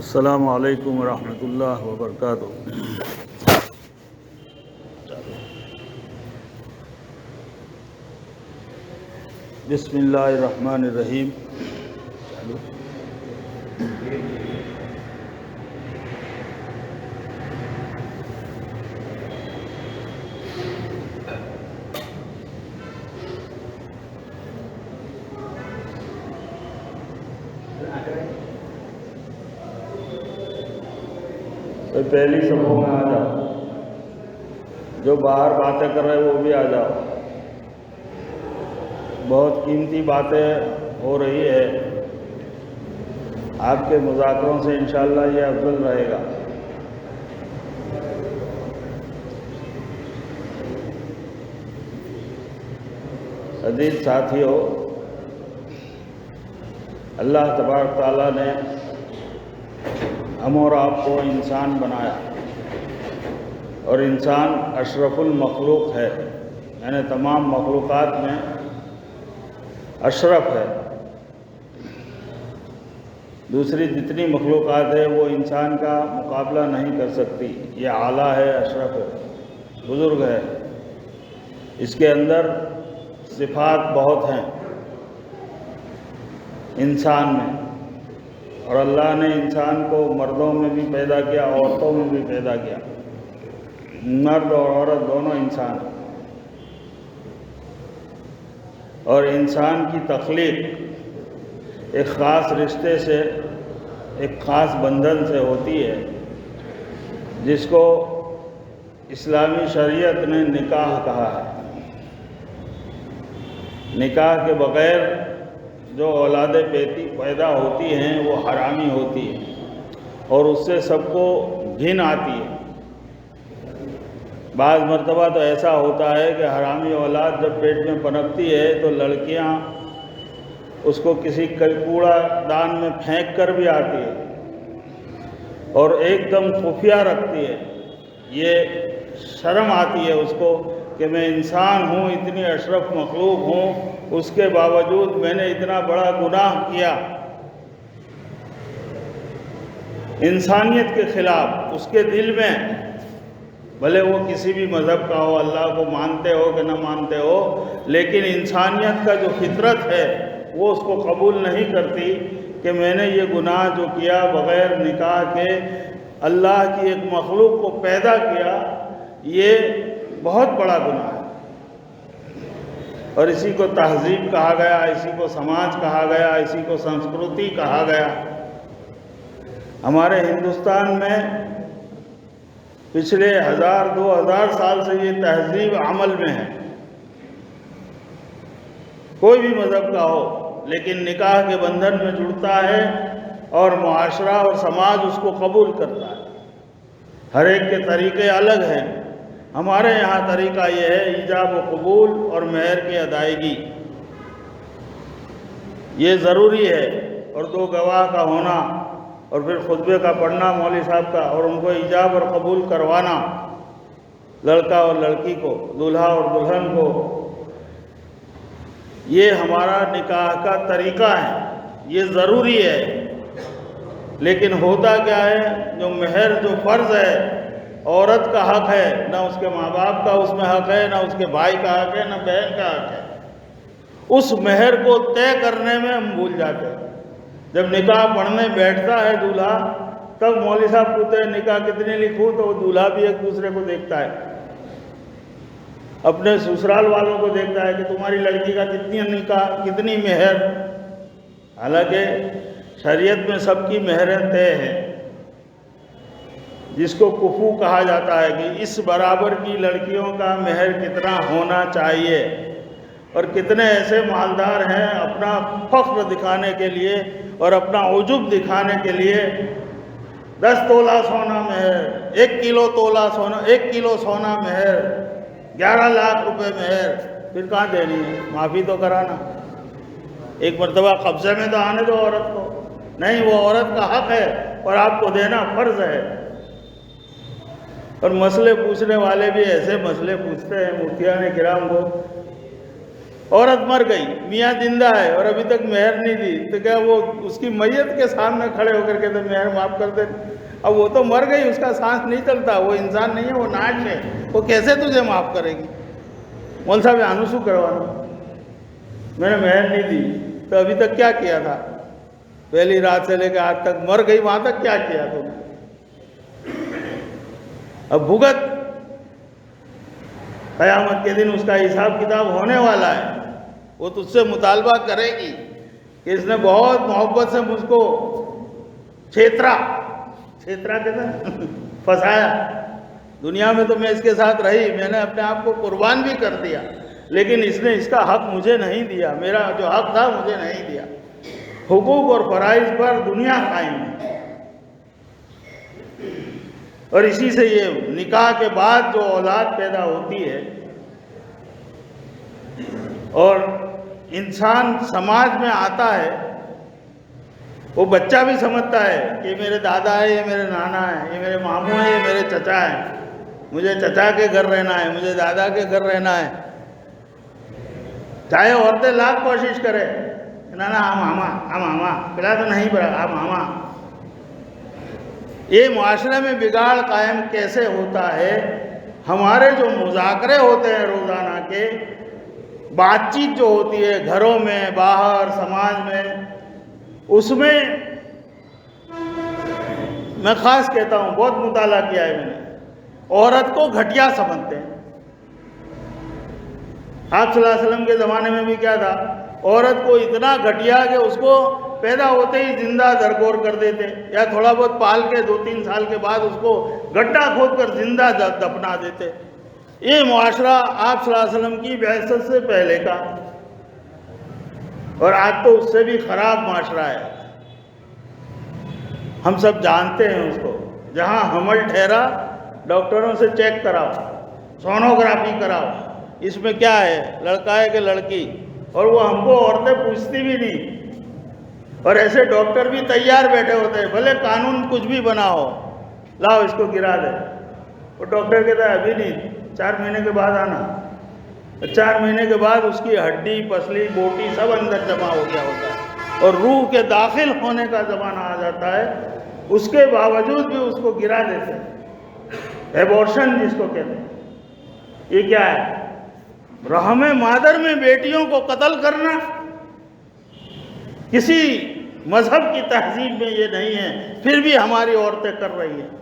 السلام علیکم ورحمۃ اللہ وبرکاتہ۔ بسم اللہ الرحمن الرحیم۔ تو پہلی صفوں میں آ جاؤ، جو باہر باتیں کر رہے وہ بھی آ جاؤ، بہت قیمتی باتیں ہو رہی ہے، آپ کے مذاکروں سے انشاءاللہ یہ افضل رہے گا۔ عزیز ساتھیو، اللہ تبارک تعالیٰ نے ہم اور آپ کو انسان بنایا، اور انسان اشرف المخلوق ہے، یعنی تمام مخلوقات میں اشرف ہے۔ دوسری جتنی مخلوقات ہے وہ انسان کا مقابلہ نہیں کر سکتی، یہ اعلیٰ ہے، اشرف ہے، بزرگ ہے، اس کے اندر صفات بہت ہیں انسان میں، اور اللہ نے انسان کو مردوں میں بھی پیدا کیا، عورتوں میں بھی پیدا کیا، مرد اور عورت دونوں انسان ہیں، اور انسان کی تخلیق ایک خاص رشتے سے، ایک خاص بندھن سے ہوتی ہے، جس کو اسلامی شریعت نے نکاح کہا ہے۔ نکاح کے بغیر جو اولادیں پیدا ہوتی ہیں وہ حرامی ہوتی ہے، اور اس سے سب کو گھن آتی ہے۔ بعض مرتبہ تو ایسا ہوتا ہے کہ حرامی اولاد جب پیٹ میں پنپتی ہے تو لڑکیاں اس کو کسی کوڑا دان میں پھینک کر بھی آتی ہے، اور ایک دم خفیہ رکھتی ہے، یہ شرم آتی ہے اس کو کہ میں انسان ہوں، اتنی اشرف مخلوق ہوں، اس کے باوجود میں نے اتنا بڑا گناہ کیا انسانیت کے خلاف۔ اس کے دل میں، بھلے وہ کسی بھی مذہب کا ہو، اللہ کو مانتے ہو کہ نہ مانتے ہو، لیکن انسانیت کا جو فطرت ہے وہ اس کو قبول نہیں کرتی کہ میں نے یہ گناہ جو کیا بغیر نکاح کے، اللہ کی ایک مخلوق کو پیدا کیا، یہ بہت بڑا گناہ ہے۔ اور اسی کو تہذیب کہا گیا، اسی کو سماج کہا گیا، اسی کو سنسکرتی کہا گیا۔ ہمارے ہندوستان میں پچھلے 1000-2000 سال سے یہ تہذیب عمل میں ہے، کوئی بھی مذہب کا ہو، لیکن نکاح کے بندھن میں جڑتا ہے اور معاشرہ اور سماج اس کو قبول کرتا ہے۔ ہر ایک کے طریقے الگ ہیں۔ ہمارے یہاں طریقہ یہ ہے ایجاب و قبول اور مہر کی ادائیگی، یہ ضروری ہے، اور 2 گواہ کا ہونا، اور پھر خطبے کا پڑھنا مولوی صاحب کا، اور ان کو ایجاب اور قبول کروانا، لڑکا اور لڑکی کو، دولہا اور دلہن کو، یہ ہمارا نکاح کا طریقہ ہے، یہ ضروری ہے۔ لیکن ہوتا کیا ہے، جو مہر جو فرض ہے، عورت کا حق ہے، نہ اس کے ماں باپ کا اس میں حق ہے، نہ اس کے بھائی کا حق ہے، نہ بہن کا حق ہے، اس مہر کو طے کرنے میں ہم بھول جاتے ہیں۔ جب نکاح پڑھنے بیٹھتا ہے دولہا، تب مولوی صاحب پوچھتے ہیں نکاح کتنے لکھوں، تو وہ دولہا بھی ایک دوسرے کو دیکھتا ہے، اپنے سسرال والوں کو دیکھتا ہے کہ تمہاری لڑکی کا کتنی مہر۔ حالانکہ شریعت میں سب کی مہریں طے ہیں، جس کو کفو کہا جاتا ہے کہ اس برابر کی لڑکیوں کا مہر کتنا ہونا چاہیے، اور کتنے ایسے مالدار ہیں اپنا فخر دکھانے کے لیے اور اپنا عجب دکھانے کے لیے 10 تولہ سونا مہر، 1 کلو سونا مہر، 11 لاکھ روپے مہر، پھر کہاں دینی ہے؟ معافی تو کرانا، ایک مرتبہ قبضے میں تو آنے دو عورت کو، نہیں وہ عورت کا حق ہے اور آپ کو دینا فرض ہے۔ اور مسئلے پوچھنے والے بھی ایسے مسئلے پوچھتے ہیں مفتیان کرام کو عورت مر گئی، میاں زندہ ہے اور ابھی تک مہر نہیں دی، تو کیا وہ اس کی میت کے سامنے کھڑے ہو کر کہتے مہر معاف کر دے؟ اب وہ تو مر گئی، اس کا سانس نہیں چلتا، وہ انسان نہیں ہے، وہ ناش ہے، وہ کیسے تجھے معاف کرے گی؟ مول صاحب آنو شو کروانا، میں نے مہر نہیں دی تو ابھی تک کیا کیا تھا؟ پہلی رات سے لے کے آج تک مر گئی، وہاں تک کیا کیا تم نے؟ اب بھگت، قیامت کے دن اس کا حساب کتاب ہونے والا ہے، وہ تجھ سے مطالبہ کرے گی کہ اس نے بہت محبت سے مجھ کو چھیترا کہتے ہیں پھنسایا، دنیا میں تو میں اس کے ساتھ رہی، میں نے اپنے آپ کو قربان بھی کر دیا، لیکن اس نے اس کا حق مجھے نہیں دیا، میرا جو حق تھا مجھے نہیں دیا۔ حقوق اور فرائض پر دنیا قائم ہے، اور اسی سے یہ نکاح کے بعد جو اولاد پیدا ہوتی ہے اور انسان سماج میں آتا ہے، وہ بچہ بھی سمجھتا ہے کہ میرے دادا ہے، یہ میرے نانا ہے، یہ میرے ماموں ہے، یہ میرے چچا ہے، مجھے چچا کے گھر رہنا ہے، مجھے دادا کے گھر رہنا ہے، چاہے عورتیں لاکھ کوشش کرے، نانا ماما پلا تو نہیں پڑا، ماما۔ یہ معاشرے میں بگاڑ قائم کیسے ہوتا ہے؟ ہمارے جو مذاکرے ہوتے ہیں روزانہ کے، بات چیت جو ہوتی ہے گھروں میں، باہر، سماج میں، اس میں میں خاص کہتا ہوں، بہت مطالعہ کیا ہے میں نے، عورت کو گھٹیا سمجھتے ہیں۔ آپ صلی اللہ علیہ وسلم کے زمانے میں بھی کیا تھا؟ عورت کو اتنا گھٹیا کہ اس کو پیدا ہوتے ہی زندہ درگور کر دیتے، یا تھوڑا بہت پال کے 2-3 سال کے بعد اس کو گڈھا کھود کر زندہ دفنا دیتے۔ یہ معاشرہ آپ صلی اللہ علیہ وسلم کی بعثت سے پہلے کا، اور آج تو اس سے بھی خراب معاشرہ ہے، ہم سب جانتے ہیں اس کو۔ جہاں حمل ٹھہرا، ڈاکٹروں سے چیک کراؤ، سونوگرافی کراؤ، اس میں کیا ہے، لڑکا ہے کہ لڑکی، اور وہ ہم کو عورتیں پوچھتی بھی نہیں، اور ایسے ڈاکٹر بھی تیار بیٹھے ہوتے ہیں، بھلے قانون کچھ بھی بنا ہو، لاؤ اس کو گرا دے، وہ ڈاکٹر کہتا ہے ابھی نہیں، 4 مہینے کے بعد آنا، 4 مہینے کے بعد اس کی ہڈی، پسلی، بوٹی سب اندر جمع ہو گیا ہوتا ہے، اور روح کے داخل ہونے کا زمانہ آ جاتا ہے، اس کے باوجود بھی اس کو گرا دیتے ہیں، ایبورشن جس کو کہتے ہیں۔ یہ کیا ہے؟ رحم مادر میں بیٹیوں کو قتل کرنا، کسی مذہب کی تہذیب میں یہ نہیں ہے، پھر بھی ہماری عورتیں کر رہی ہیں۔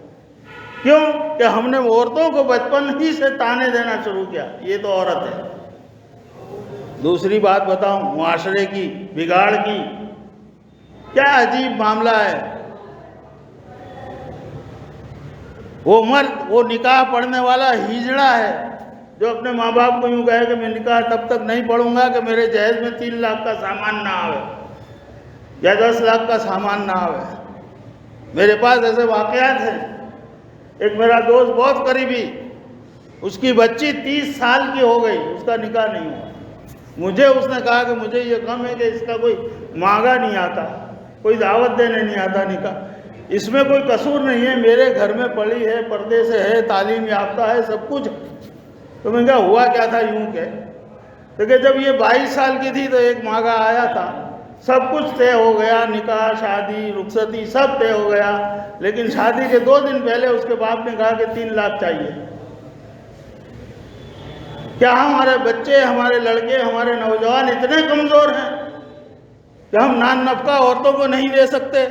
کیوں؟ کہ ہم نے عورتوں کو بچپن ہی سے تانے دینا شروع کیا، یہ تو عورت ہے۔ دوسری بات بتاؤں معاشرے کی بگاڑ کی، کیا عجیب معاملہ ہے، وہ مرد، وہ نکاح پڑھنے والا ہیجڑا ہے جو اپنے ماں باپ کو یوں کہے کہ میں نکاح تب تک نہیں پڑھوں گا کہ میرے جہیز میں 3 لاکھ کا سامان نہ آوے یا 10 لاکھ کا سامان نہ آوے۔ میرے پاس ایسے واقعات ہیں، ایک میرا دوست بہت قریبی، اس کی بچی 30 سال کی ہو گئی، اس کا نکاح نہیں ہوا۔ مجھے اس نے کہا کہ مجھے یہ غم ہے کہ اس کا کوئی مانگا نہیں آتا، کوئی دعوت دینے نہیں آتا نکاح، اس میں کوئی قصور نہیں ہے، میرے گھر میں پڑھی ہے، پردے سے ہے، تعلیم یافتہ ہے، سب کچھ۔ تو میں کہا ہوا کیا تھا یوں کہ دیکھیں جب یہ 22 سال کی تھی تو ایک مانگا آیا تھا، سب کچھ طے ہو گیا، نکاح، شادی، رخصتی سب طے ہو گیا، لیکن شادی کے 2 دن پہلے اس کے باپ نے کہا کہ 3 لاکھ چاہیے۔ کیا ہمارے بچے، ہمارے لڑکے، ہمارے نوجوان اتنے کمزور ہیں کہ ہم نان نفقہ عورتوں کو نہیں دے سکتے،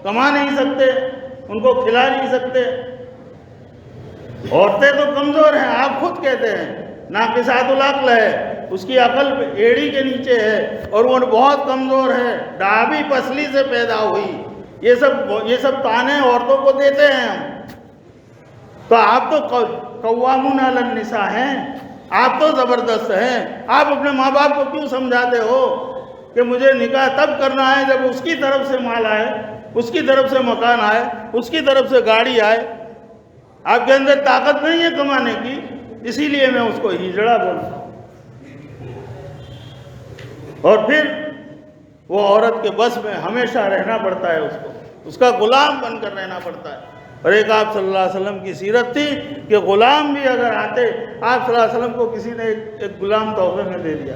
کما نہیں سکتے، ان کو کھلا نہیں سکتے؟ عورتیں تو کمزور ہیں، آپ خود کہتے ہیں ناقصات العقل ہے، اس کی عقل ایڑی کے نیچے ہے، اور وہ بہت کمزور ہے، ڈھابی پسلی سے پیدا ہوئی۔ یہ سب تانے عورتوں کو دیتے ہیں ہم۔ تو آپ تو قوامون علی النساء ہیں، آپ تو زبردست ہیں، آپ اپنے ماں باپ کو کیوں سمجھاتے ہو کہ مجھے نکاح تب کرنا ہے جب اس کی طرف سے مال آئے، اس کی طرف سے مکان آئے، اس کی طرف سے گاڑی آئے؟ آپ کے اندر طاقت نہیں ہے کمانے کی، اسی لیے میں اس کو ہجڑا بولتا ہوں۔ اور پھر وہ عورت کے بس میں ہمیشہ رہنا پڑتا ہے، اس کا غلام بن کر رہنا پڑتا ہے۔ اور ایک آپ صلی اللہ علیہ وسلم کی سیرت تھی کہ غلام بھی اگر آتے، آپ صلی اللہ علیہ وسلم کو کسی نے ایک غلام تحفے میں دے دیا،